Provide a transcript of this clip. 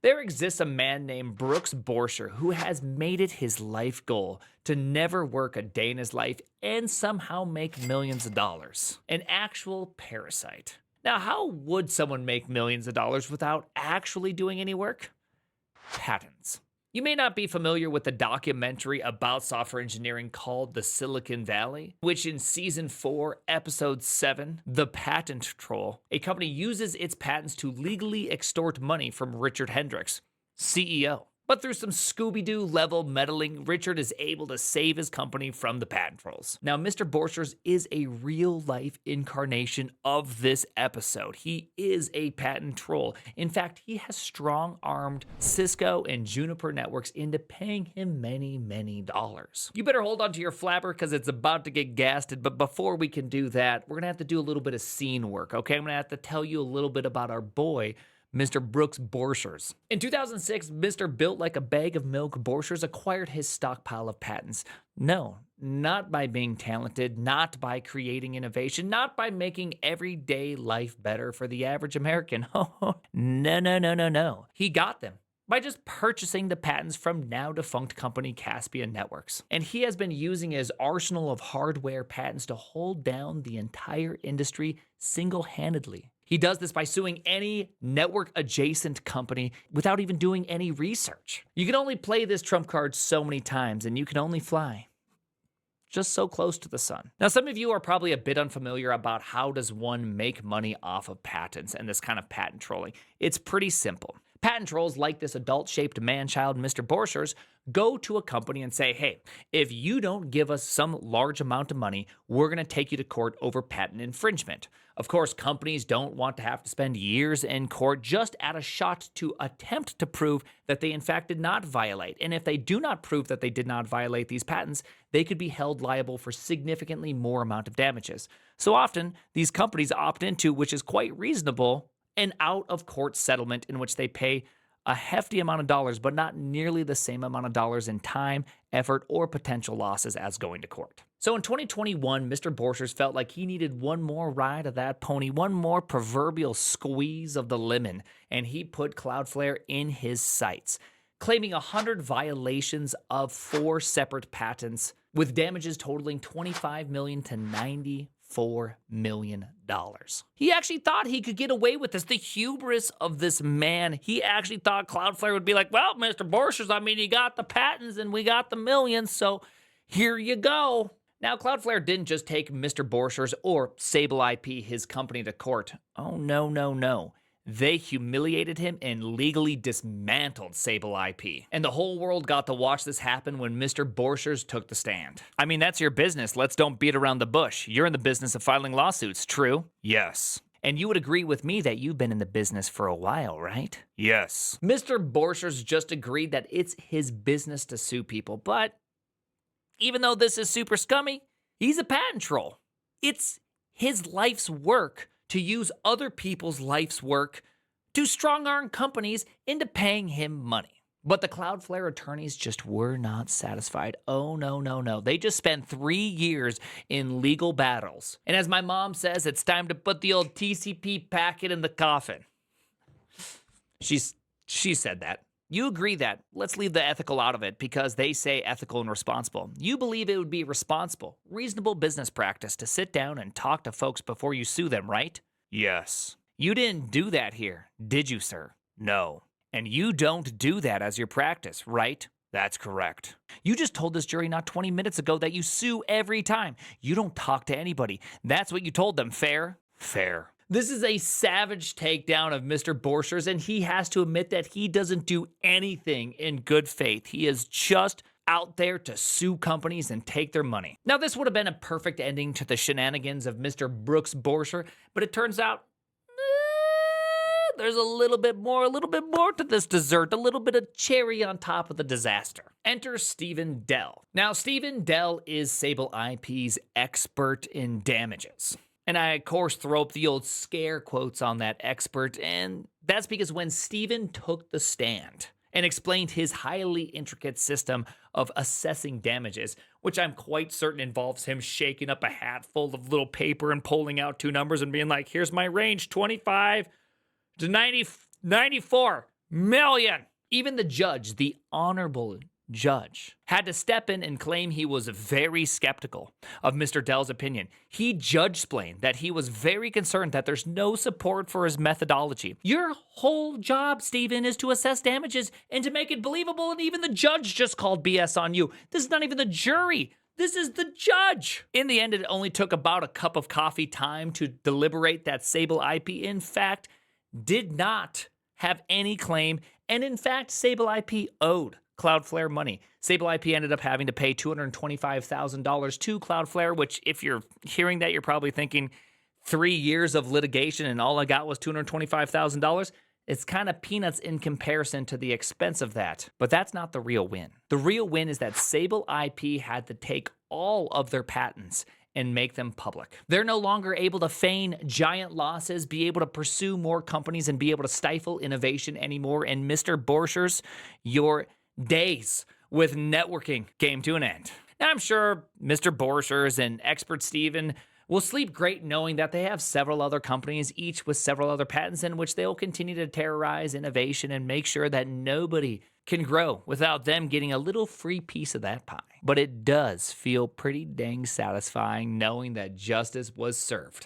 There exists a man named Brooks Borscher who has made it his life goal to never work a day in his life and somehow make millions of dollars. An actual parasite. Now, how would someone make millions of dollars without actually doing any work? Patents. You may not be familiar with the documentary about software engineering called The Silicon Valley, which in season 4, episode 7, The Patent Troll, a company uses its patents to legally extort money from Richard Hendricks, CEO. But through some Scooby-Doo level meddling, Richard is able to save his company from the patent trolls. Now, Mr. Borchers is a real-life incarnation of this episode. He is a patent troll. In fact, he has strong-armed Cisco and Juniper Networks into paying him many, many dollars. You better hold on to your flapper because it's about to get gasted, but before we can do that, we're going to have to do a little bit of scene work, okay? I'm going to have to tell you a little bit about our boy, Mr. Brooks Borchers. In 2006, Mr. Built Like a Bag of Milk Borchers acquired his stockpile of patents. No, not by being talented, not by creating innovation, not by making everyday life better for the average American. No. He got them by just purchasing the patents from now defunct company Caspian Networks. And he has been using his arsenal of hardware patents to hold down the entire industry single-handedly. He does this by suing any network-adjacent company without even doing any research. You can only play this trump card so many times, and you can only fly just so close to the sun. Now, some of you are probably a bit unfamiliar about how does one make money off of patents and this kind of patent trolling. It's pretty simple. Patent trolls like this adult-shaped man-child, Mr. Borchers, go to a company and say, hey, if you don't give us some large amount of money, we're going to take you to court over patent infringement. Of course, companies don't want to have to spend years in court just at a shot to attempt to prove that they in fact did not violate. And if they do not prove that they did not violate these patents, they could be held liable for significantly more amount of damages. So often, these companies opt into, which is quite reasonable, an out-of-court settlement in which they pay a hefty amount of dollars, but not nearly the same amount of dollars in time, effort, or potential losses as going to court. So in 2021, Mr. Borchers felt like he needed one more ride of that pony, one more proverbial squeeze of the lemon, and he put Cloudflare in his sights, claiming 100 violations of 4 separate patents with damages totaling $25 million to $94 million. He actually thought he could get away with this. The hubris of this man. He actually thought Cloudflare would be like, well, Mr. Borchers, I mean, you got the patents and we got the millions, so here you go. Now, Cloudflare didn't just take Mr. Borchers or Sable IP, his company, to court. Oh, no. They humiliated him and legally dismantled Sable IP. And the whole world got to watch this happen when Mr. Borchers took the stand. I mean, that's your business. Let's don't beat around the bush. You're in the business of filing lawsuits, true? Yes. And you would agree with me that you've been in the business for a while, right? Yes. Mr. Borchers just agreed that it's his business to sue people, but even though this is super scummy, he's a patent troll. It's his life's work to use other people's life's work to strong-arm companies into paying him money. But the Cloudflare attorneys just were not satisfied. Oh, no. They just spent 3 years in legal battles. And as my mom says, it's time to put the old TCP packet in the coffin. She said that. You agree that. Let's leave the ethical out of it because they say ethical and responsible. You believe it would be responsible, reasonable business practice to sit down and talk to folks before you sue them, right? Yes. You didn't do that here, did you, sir? No. And you don't do that as your practice, right? That's correct. You just told this jury not 20 minutes ago that you sue every time. You don't talk to anybody. That's what you told them, fair? Fair. This is a savage takedown of Mr. Borchers, and he has to admit that he doesn't do anything in good faith. He is just out there to sue companies and take their money. Now, this would have been a perfect ending to the shenanigans of Mr. Brooks Borcher, but it turns out there's a little bit more to this dessert, a little bit of cherry on top of the disaster. Enter Stephen Dell. Now, Stephen Dell is Sable IP's expert in damages. And I, of course, throw up the old scare quotes on that expert, and that's because when Stephen took the stand and explained his highly intricate system of assessing damages, which I'm quite certain involves him shaking up a hat full of little paper and pulling out 2 numbers and being like, here's my range, 25 to 94. million. Even the judge, the honorable judge, had to step in and claim he was very skeptical of Mr. Dell's opinion. He judge-splained that he was very concerned that there's no support for his methodology. Your whole job, Stephen, is to assess damages and to make it believable, and even the judge just called BS on you. This is not even the jury. This is the judge. In the end, it only took about a cup of coffee time to deliberate that Sable IP, in fact, did not have any claim, and in fact, Sable IP owed Cloudflare money. Sable IP ended up having to pay $225,000 to Cloudflare, which if you're hearing that, you're probably thinking 3 years of litigation and all I got was $225,000. It's kind of peanuts in comparison to the expense of that. But that's not the real win. The real win is that Sable IP had to take all of their patents and make them public. They're no longer able to feign giant losses, be able to pursue more companies, and be able to stifle innovation anymore. And Mr. Borchers, your days with networking came to an end. Now, I'm sure Mr. Borchers and expert Steven will sleep great knowing that they have several other companies, each with several other patents, in which they will continue to terrorize innovation and make sure that nobody can grow without them getting a little free piece of that pie. But it does feel pretty dang satisfying knowing that justice was served.